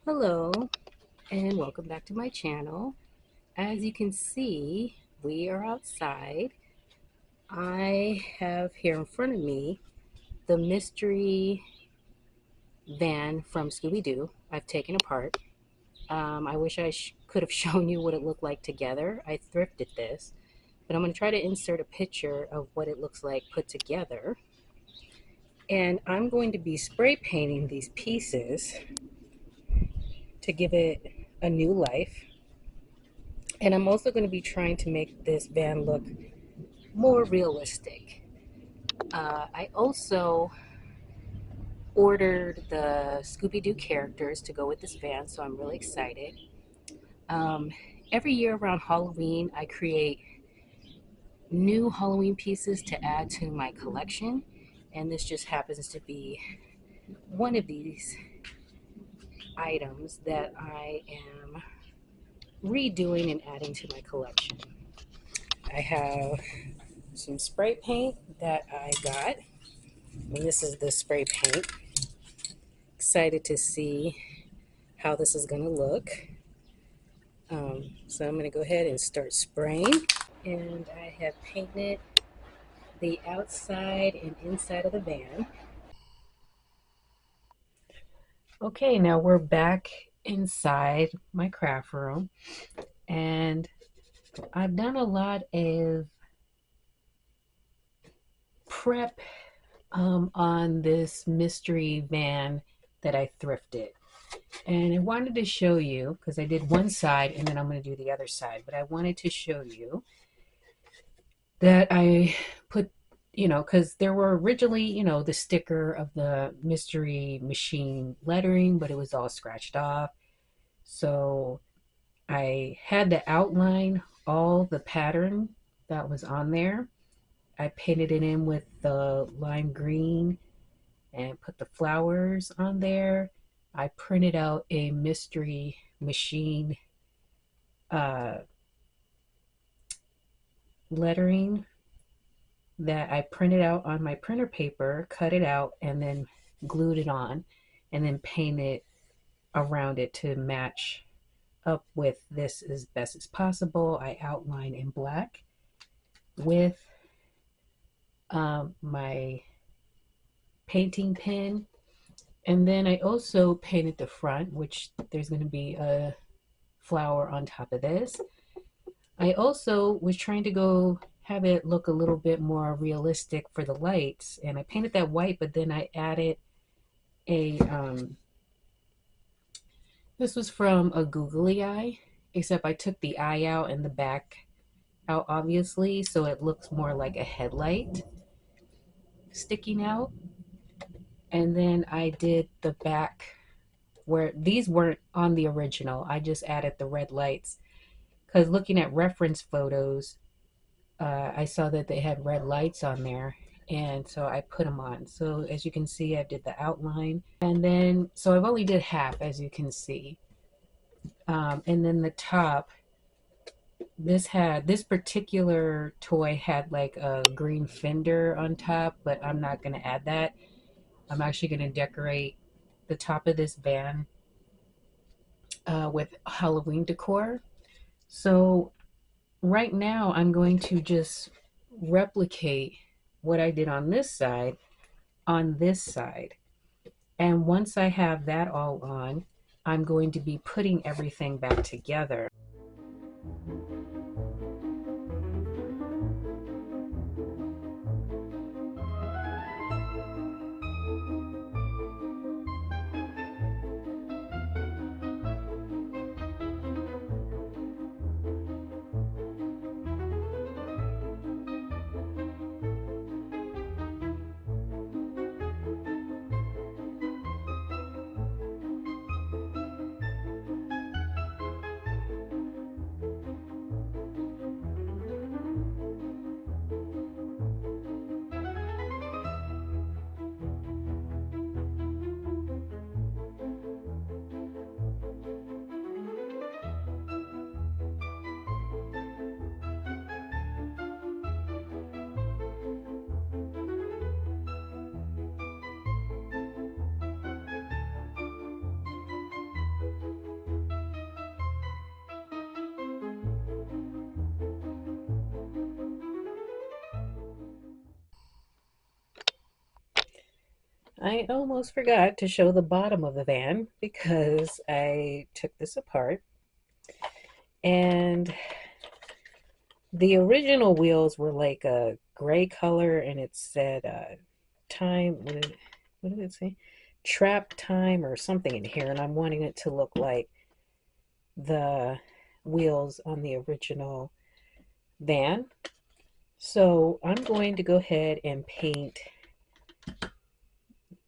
Hello and welcome back to my channel. As you can see, we are outside. I have here in front of me the mystery van from Scooby-Doo I've taken apart. I wish I could have shown you what it looked like together. I thrifted this, but I'm going to try to insert a picture of what it looks like put together. And I'm going to be spray painting these pieces to give it a new life. And I'm also going to be trying to make this van look more realistic. I also ordered the Scooby-Doo characters to go with this van, so I'm really excited. Um, every year around Halloween, I create new Halloween pieces to add to my collection, and this just happens to be one of these items that I am redoing and adding to my collection. I have some spray paint that I got, and this is the spray paint. Excited to see how this is going to look. So I'm going to go ahead and start spraying. And I have painted the outside and inside of the van. Okay, now we're back inside my craft room. And I've done a lot of prep on this mystery van that I thrifted. And I wanted to show you, because I did one side and then I'm going to do the other side, but I wanted to show you that I put, because there were originally, the sticker of the mystery machine lettering, but it was all scratched off. So I had to outline all the pattern that was on there. I painted it in with the lime green and put the flowers on there. I printed out a mystery machine uh, lettering that I printed out on my printer paper, cut it out, and then glued it on, and then painted around it to match up with this as best as possible. I outline in black with my painting pen. And then I also painted the front, which there's going to be a flower on top of this. I also was trying to go have it look a little bit more realistic for the lights, and I painted that white, but then I added a this was from a googly eye, except I took the eye out and the back out, obviously, so it looks more like a headlight sticking out. And then I did the back where these weren't on the original. I just added the red lights because looking at reference photos, I saw that they had red lights on there, and so I put them on. So as you can see, I did the outline, and then so I've only did half, as you can see. And then the top, this particular toy had like a green fender on top, but I'm not going to add that. I'm actually going to decorate the top of this van with Halloween decor. So right now I'm going to just replicate what I did on this side. And once I have that all on, I'm going to be putting everything back together. I almost forgot to show the bottom of the van because I took this apart, and the original wheels were like a gray color, and it said time. What did it say? Trap time or something in here, and I'm wanting it to look like the wheels on the original van. So I'm going to go ahead and paint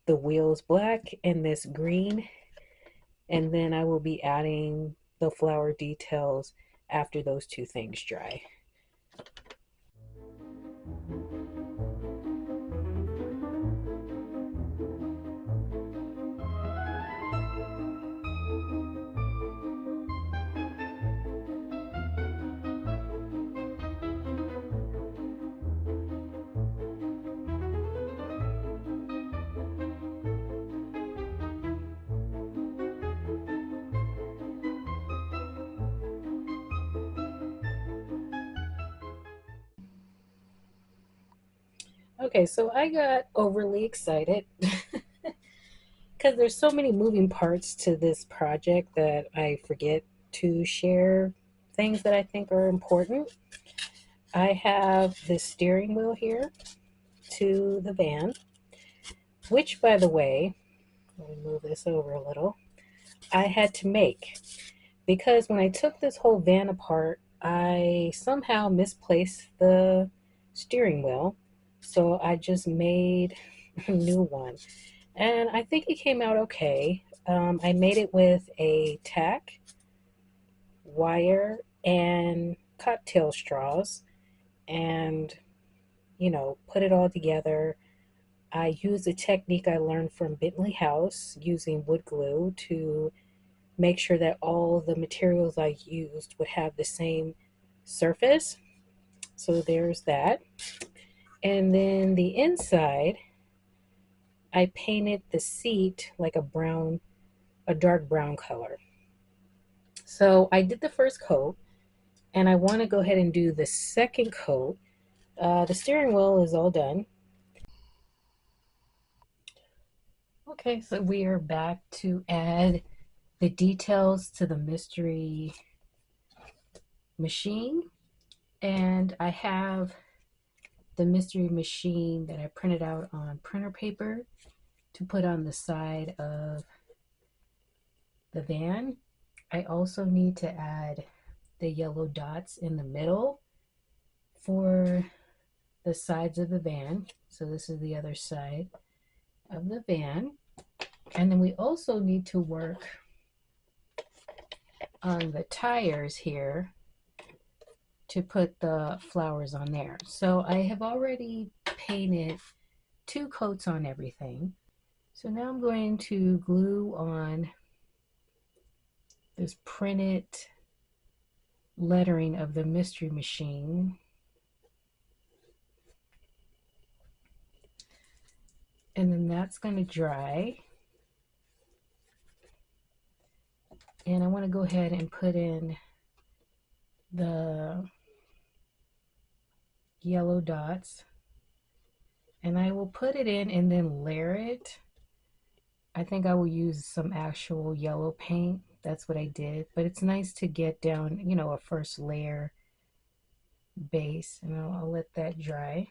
the wheels black and this green, and then I will be adding the flower details after those two things dry. Okay, so I got overly excited because there's so many moving parts to this project that I forget to share things that I think are important. I have this steering wheel here to the van, which, by the way, let me move this over a little, I had to make because when I took this whole van apart, I somehow misplaced the steering wheel. So I just made a new one. And I think it came out okay. I made it with a tack, wire, and cocktail straws, and put it all together. I used a technique I learned from Bentley House using wood glue to make sure that all the materials I used would have the same surface. So there's that. And then the inside, I painted the seat like a dark brown color. So I did the first coat, and I want to go ahead and do the second coat. The steering wheel is all done. Okay, so we are back to add the details to the mystery machine. And I have the mystery machine that I printed out on printer paper to put on the side of the van. I also need to add the yellow dots in the middle for the sides of the van. So this is the other side of the van. And then we also need to work on the tires here to put the flowers on there. So I have already painted 2 coats on everything. So now I'm going to glue on this printed lettering of the mystery machine. And then that's going to dry. And I want to go ahead and put in the yellow dots. And I will put it in and then layer it. I think I will use some actual yellow paint. That's what I did. But it's nice to get down, a first layer base. And I'll let that dry.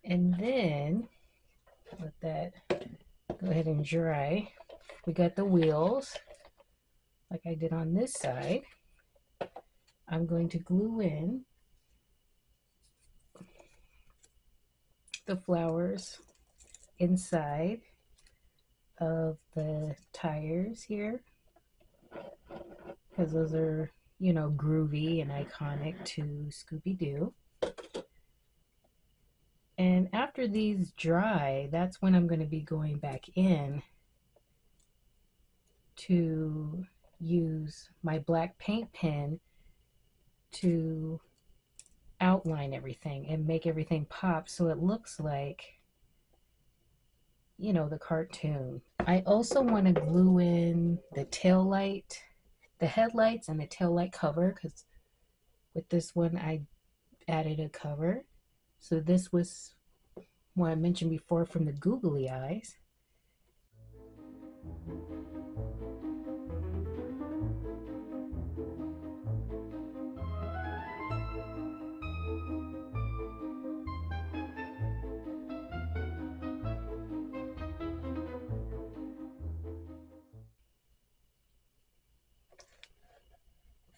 And then let that go ahead and dry. We got the wheels like I did on this side. I'm going to glue in the flowers inside of the tires here because those are, groovy and iconic to Scooby-Doo. And after these dry, that's when I'm going to be going back in to use my black paint pen to outline everything and make everything pop so it looks like, the cartoon. I also want to glue in the tail light, the headlights and the tail light cover, because with this one I added a cover. So this was what I mentioned before from the googly eyes.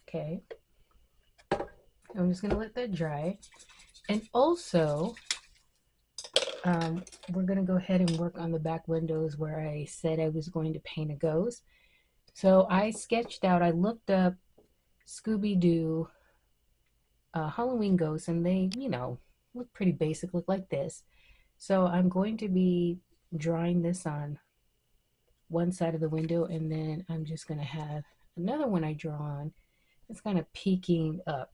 Okay, I'm just gonna let that dry. And also, we're gonna go ahead and work on the back windows where I said I was going to paint a ghost. So I sketched out, I looked up Scooby-Doo Halloween ghosts, and they, look pretty basic, look like this. So I'm going to be drawing this on one side of the window, and then I'm just going to have another one I draw on. It's kind of peeking up.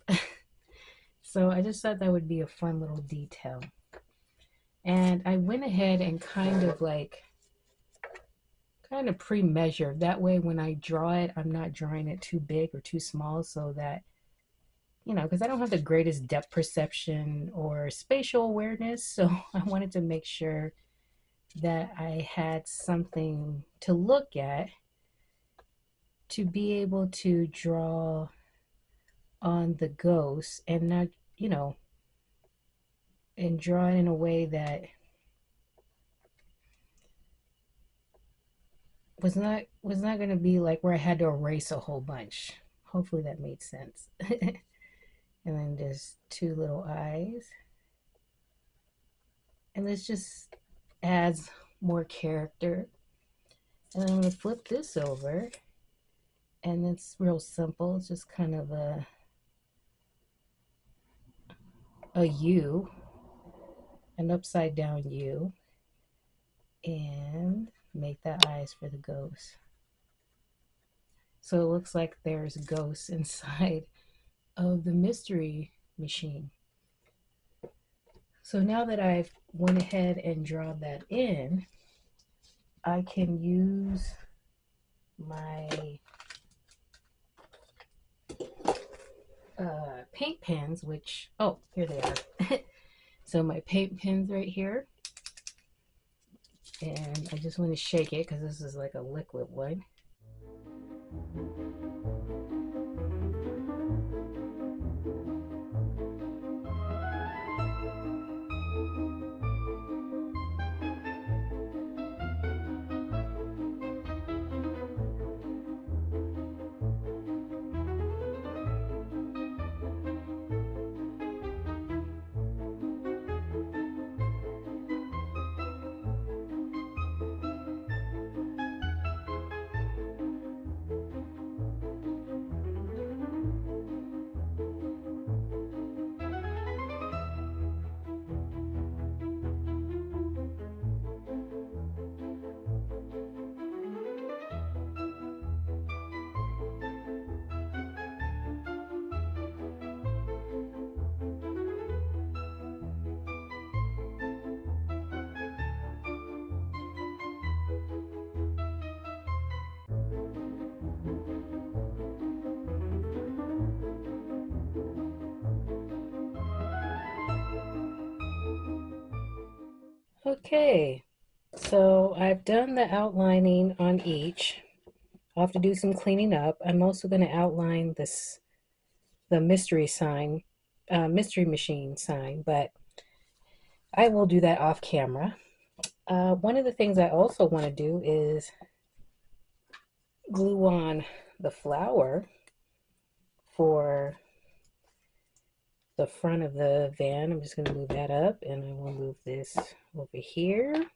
So I just thought that would be a fun little detail. And I went ahead and kind of pre-measured. That way when I draw it, I'm not drawing it too big or too small, so that, because I don't have the greatest depth perception or spatial awareness. So I wanted to make sure that I had something to look at to be able to draw on the ghost and not, and draw it in a way that was not going to be like where I had to erase a whole bunch. Hopefully that made sense. And then just two little eyes. And this just adds more character. And I'm going to flip this over. And it's real simple. It's just kind of a U, an upside down U. And make the eyes for the ghost. So it looks like there's ghosts inside of the mystery machine. So now that I've went ahead and drawn that in, I can use my paint pens, which, oh, here they are. So my paint pens right here. And I just want to shake it because this is like a liquid one. Okay, so I've done the outlining on each. I'll have to do some cleaning up. I'm also going to outline the mystery sign, mystery machine sign, but I will do that off camera. One of the things I also want to do is glue on the flower for the front of the van. I'm just going to move that up, and I will move this over here.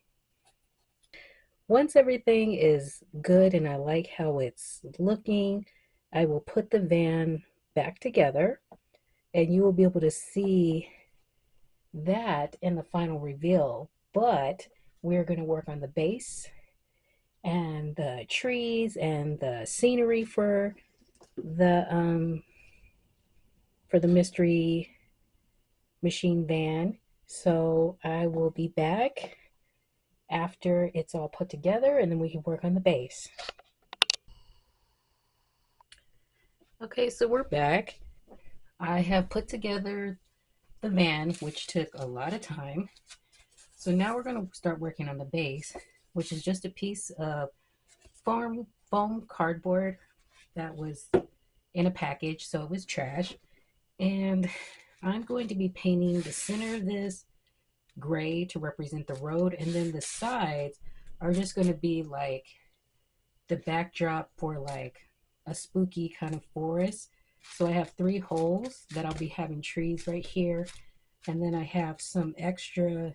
Once everything is good and I like how it's looking, I will put the van back together, and you will be able to see that in the final reveal. But we're going to work on the base and the trees and the scenery for the mystery machine van. So I will be back after it's all put together, and then we can work on the base. Okay, so we're back. I have put together the van, which took a lot of time. So now we're going to start working on the base, which is just a piece of foam cardboard that was in a package, so it was trash. And I'm going to be painting the center of this gray to represent the road, and then the sides are just going to be like the backdrop for like a spooky kind of forest. So I have 3 holes that I'll be having trees right here, and then I have some extra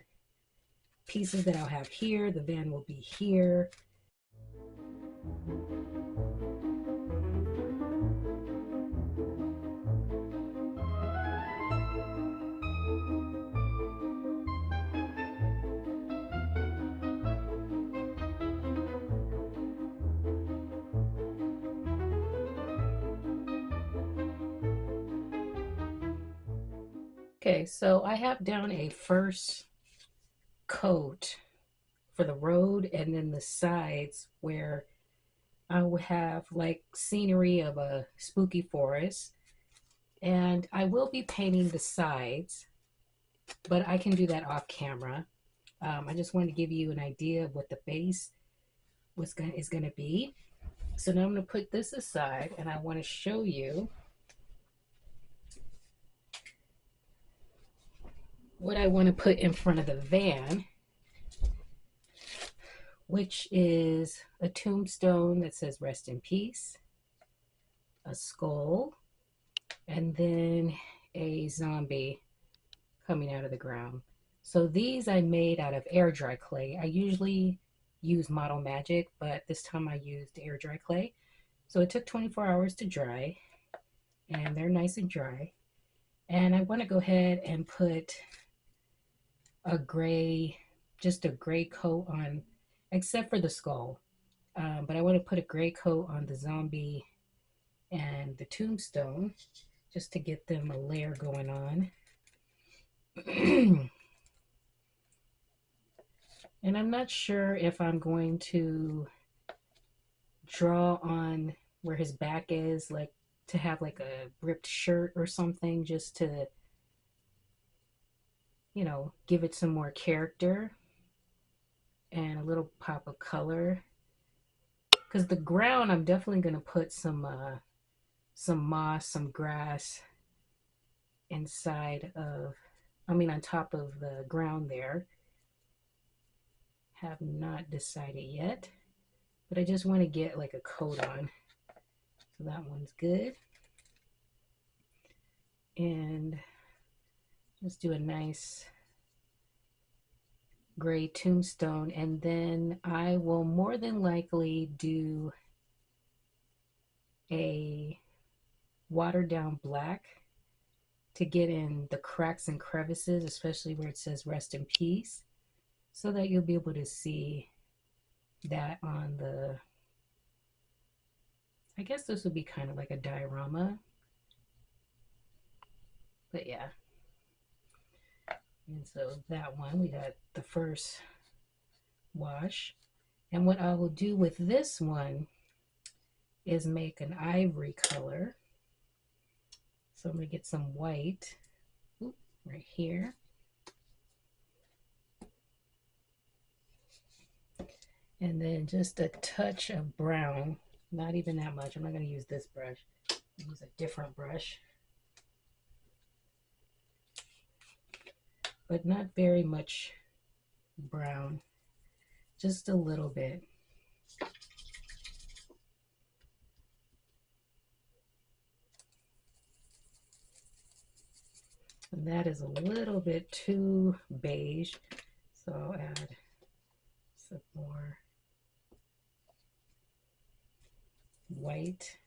pieces that I'll have here. The van will be here. Okay, so I have down a first coat for the road, and then the sides where I will have like scenery of a spooky forest. And I will be painting the sides, but I can do that off camera. I just wanted to give you an idea of what the base is going to be. So now I'm going to put this aside, and I want to show you what I want to put in front of the van, which is a tombstone that says rest in peace, a skull, and then a zombie coming out of the ground. So these I made out of air dry clay. I usually use Model Magic, but this time I used air dry clay. So it took 24 hours to dry, and they're nice and dry. And I want to go ahead and put a gray, just a gray coat on, except for the skull. But I want to put a gray coat on the zombie and the tombstone just to get them a layer going on. And I'm not sure if I'm going to draw on where his back is, like to have like a ripped shirt or something, just to, you know, give it some more character and a little pop of color. Because the ground, I'm definitely going to put some moss, some grass inside of, on top of the ground there. Have not decided yet, but I just want to get like a coat on. So that one's good. And just do a nice gray tombstone, and then I will more than likely do a watered down black to get in the cracks and crevices, especially where it says rest in peace, so that you'll be able to see that on the, I guess this would be kind of like a diorama, but yeah. And so that one, we got the first wash. And what I will do with this one is make an ivory color. So I'm going to get some white right here. And then just a touch of brown, not even that much. I'm not going to use this brush. I'll use a different brush. But not very much brown, just a little bit. And that is a little bit too beige, so I'll add some more white.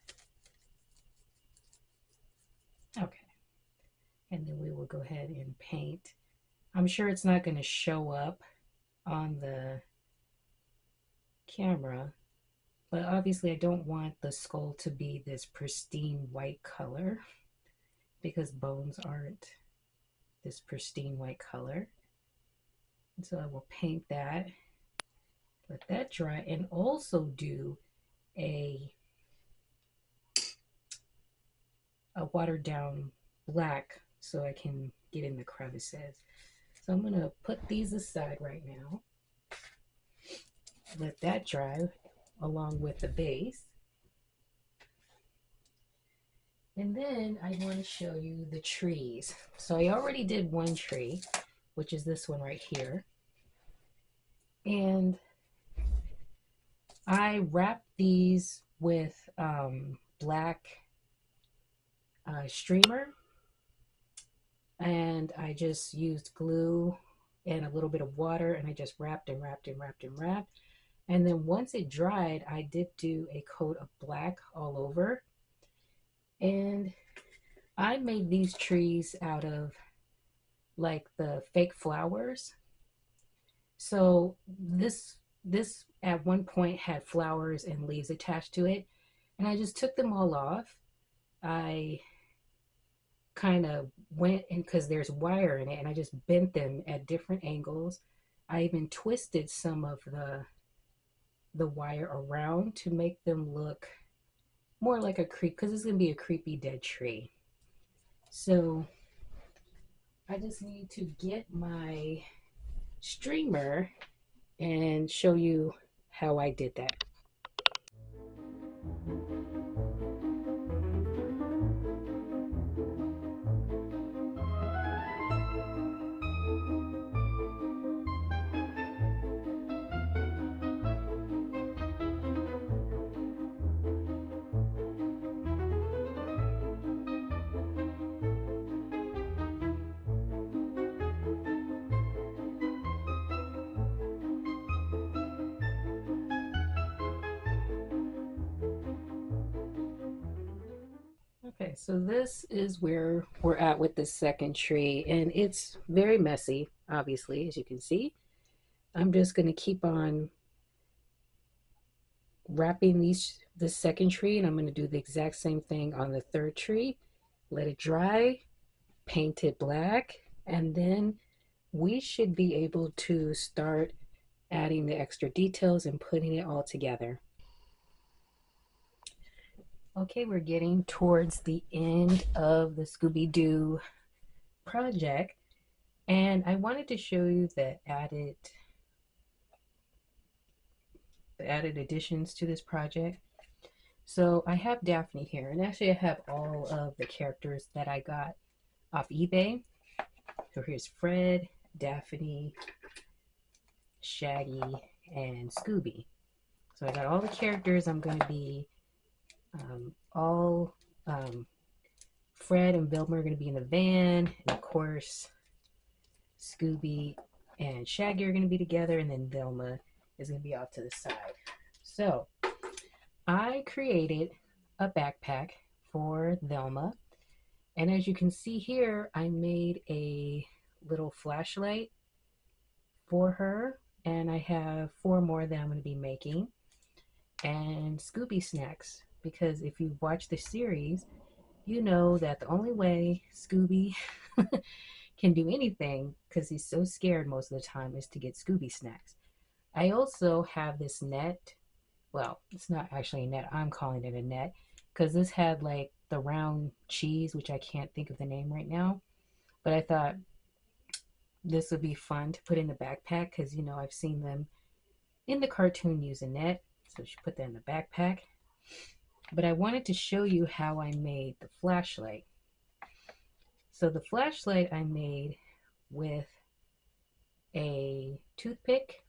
Okay, and then we will go ahead and paint. I'm sure it's not going to show up on the camera, but obviously I don't want the skull to be this pristine white color, because bones aren't this pristine white color. And so I will paint that, let that dry, and also do a watered down black so I can get in the crevices. So I'm going to put these aside right now. Let that dry along with the base. And then I want to show you the trees. So I already did one tree, which is this one right here. And I wrapped these with black streamer, and I just used glue and a little bit of water, and I just wrapped and wrapped and wrapped and wrapped. And then once it dried, I did do a coat of black all over. And I made these trees out of like the fake flowers. So this at one point had flowers and leaves attached to it, and I just took them all off. I kind of went in because there's wire in it, and I just bent them at different angles. I even twisted some of the wire around to make them look more like a creep, because it's gonna be a creepy dead tree. So I just need to get my streamer and show you how I did that. Okay, so this is where we're at with the second tree, and it's very messy, obviously, as you can see. I'm just going to keep on wrapping the second tree, and I'm going to do the exact same thing on the third tree. Let it dry, paint it black, and then we should be able to start adding the extra details and putting it all together. Okay, we're getting towards the end of the Scooby-Doo project, and I wanted to show you the added additions to this project. So I have Daphne here, and actually I have all of the characters that I got off eBay. So here's Fred, Daphne, Shaggy, and Scooby. So I got all the characters. I'm going to be all Fred and Velma are going to be in the van, and of course Scooby and Shaggy are going to be together, and then Velma is going to be off to the side. So I created a backpack for Velma, and as you can see here, I made a little flashlight for her, and I have 4 more that I'm going to be making, and Scooby snacks, because if you watch the series, you know that the only way Scooby can do anything, because he's so scared most of the time, is to get Scooby snacks. I also have this net. Well, it's not actually a net. I'm calling it a net, because this had like the round cheese, which I can't think of the name right now. But I thought this would be fun to put in the backpack, because, you know, I've seen them in the cartoon use a net. So she put that in the backpack. But I wanted to show you how I made the flashlight. So the flashlight I made with a toothpick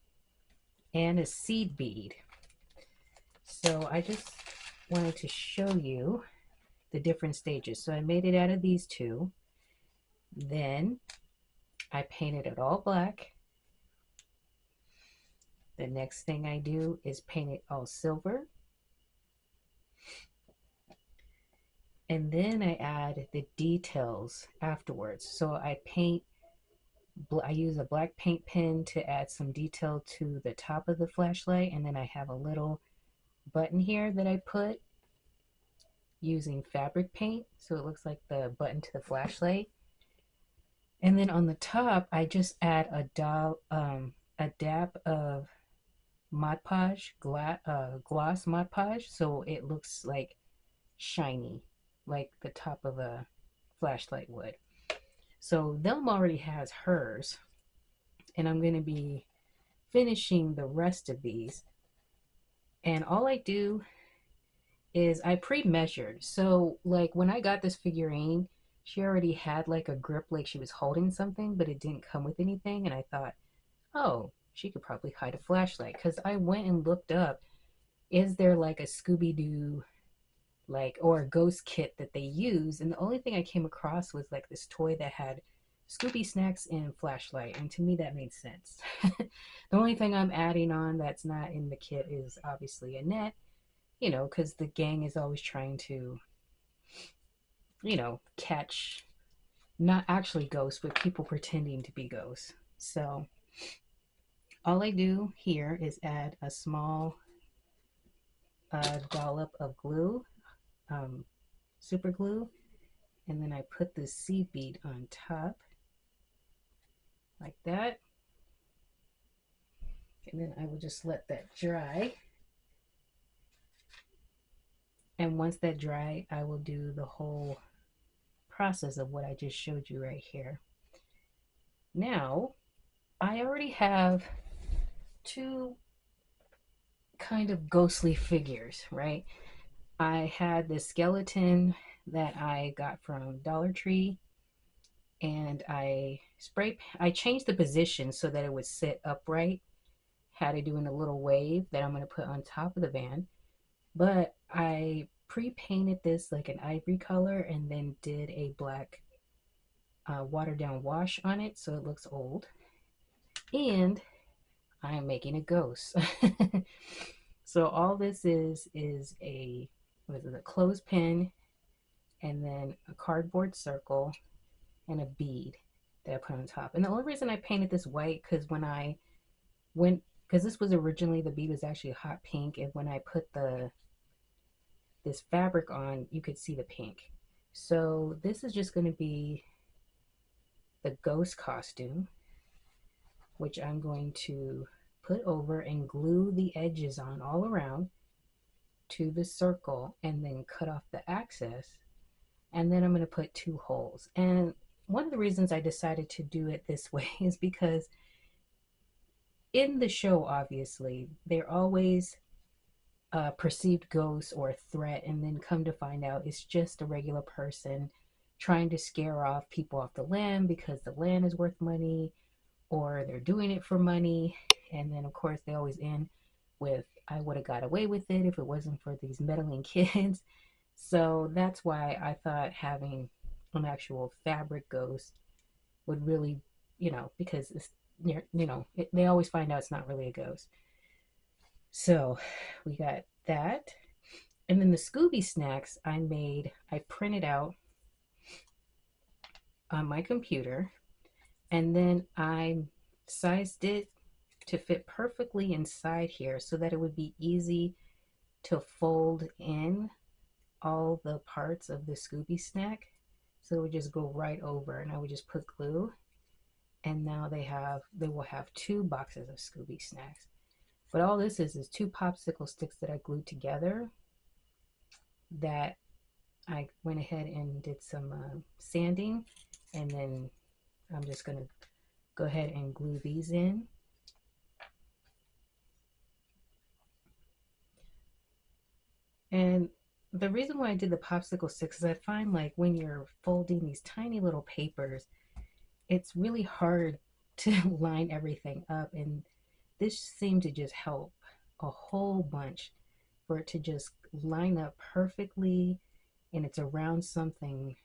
and a seed bead. So I just wanted to show you the different stages. So I made it out of these two. Then I painted it all black. The next thing I do is paint it all silver. And then I add the details afterwards. So I use a black paint pen to add some detail to the top of the flashlight, and then I have a little button here that I put using fabric paint, so it looks like the button to the flashlight. And then on the top, I just add a dab of Mod Podge, gloss Mod Podge, so it looks like shiny, like the top of a flashlight would. So Velma already has hers. and I'm going to be finishing the rest of these. And all I do is I pre-measured. So like when I got this figurine, she already had like a grip like she was holding something, but it didn't come with anything. And I thought, oh, she could probably hide a flashlight. Because I went and looked up, is there like a Scooby-Doo like or a ghost kit that they use? And the only thing I came across was like this toy that had Scooby snacks and flashlight. And to me that made sense. The only thing I'm adding on that's not in the kit is obviously a net, you know, because the gang is always trying to, you know, catch not actually ghosts, but people pretending to be ghosts. So all I do here is add a small dollop of glue, um, super glue, and then I put the seed bead on top like that. And then I will just let that dry. And once that dry, I will do the whole process of what I just showed you right here. Now, I already have two kind of ghostly figures, right? I had this skeleton that I got from Dollar Tree, and I changed the position so that it would sit upright. Had it doing a little wave that I'm going to put on top of the van. But I pre-painted this like an ivory color and then did a black watered down wash on it so it looks old. And I'm making a ghost. So all this is a clothespin and then a cardboard circle and a bead that I put on top. And the only reason I painted this white because when I went, because this was originally, the bead was actually a hot pink, and when I put this fabric on, you could see the pink. So this is just going to be the ghost costume, which I'm going to put over and glue the edges on all around to the circle and then cut off the excess. And then I'm going to put two holes. And one of the reasons I decided to do it this way is because in the show, obviously, they're always perceived ghost or threat, and then come to find out it's just a regular person trying to scare off people off the land because the land is worth money, or they're doing it for money. And then of course they always end with, I would have got away with it if it wasn't for these meddling kids. So that's why I thought having an actual fabric ghost would really, you know, because it's, they always find out it's not really a ghost. So we got that. And then the Scooby snacks I printed out on my computer, and then I sized it to fit perfectly inside here so that it would be easy to fold in all the parts of the Scooby snack. So it would just go right over, and I would just put glue, and now they will have two boxes of Scooby snacks. But all this is two popsicle sticks that I glued together that I went ahead and did some sanding, and then I'm just going to go ahead and glue these in. And the reason why I did the popsicle sticks is I find like when you're folding these tiny little papers, it's really hard to line everything up, and this seemed to just help a whole bunch for it to just line up perfectly, and it's around something,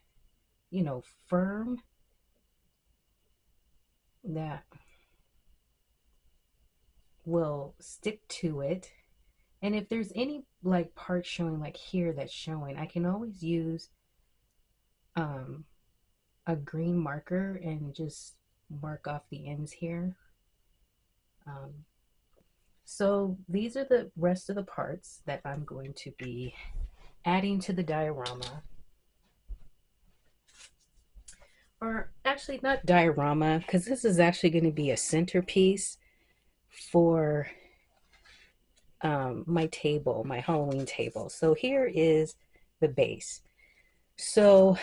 you know, firm that will stick to it. And if there's any like part showing like here that's showing, I can always use um, a green marker and just mark off the ends here. So these are the rest of the parts that I'm going to be adding to the diorama. Or actually not diorama, because this is actually going to be a centerpiece for my table, my Halloween table. So here is the base. So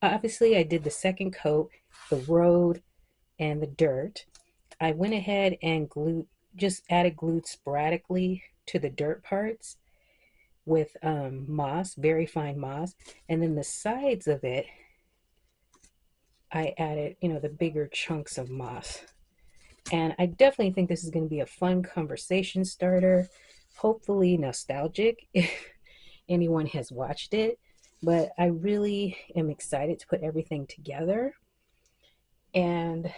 obviously I did the second coat, the road and the dirt. I went ahead and just added glue sporadically to the dirt parts with moss, very fine moss. And then the sides of it, I added, the bigger chunks of moss. And I definitely think this is going to be a fun conversation starter, hopefully nostalgic if anyone has watched it. But I really am excited to put everything together. And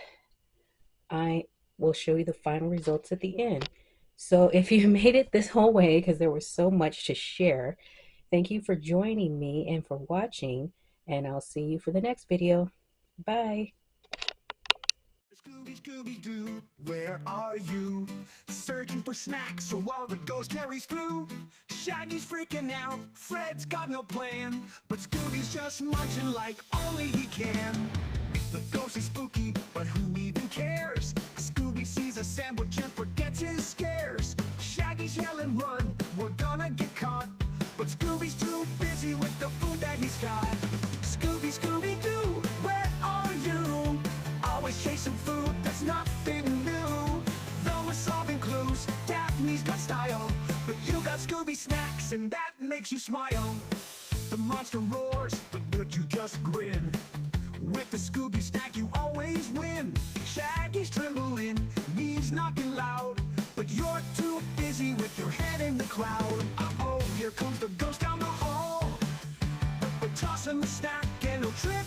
I will show you the final results at the end. So if you made it this whole way, because there was so much to share, thank you for joining me and for watching, and I'll see you for the next video. Bye. Scooby, Scooby-Doo, where are you? Searching for snacks so while the ghost carries through. Shaggy's freaking out, Fred's got no plan, but Scooby's just munching like only he can. The ghost is spooky, but who even cares? Scooby sees a sandwich and forgets his scares. Shaggy's yelling, run, we're gonna get caught, but Scooby's too busy with the food that he's got. Scooby, Scooby-Doo, where are you? Always chasing food, that's nothing new. Though we're solving clues, Daphne's got style, but you got Scooby snacks and that makes you smile. The monster roars, but you just grin. With the Scooby snack you always win. Shaggy's trembling, knees knocking loud, but you're too busy with your head in the cloud. Uh-oh, here comes the ghost down the hall, but toss him the snack and he'll trip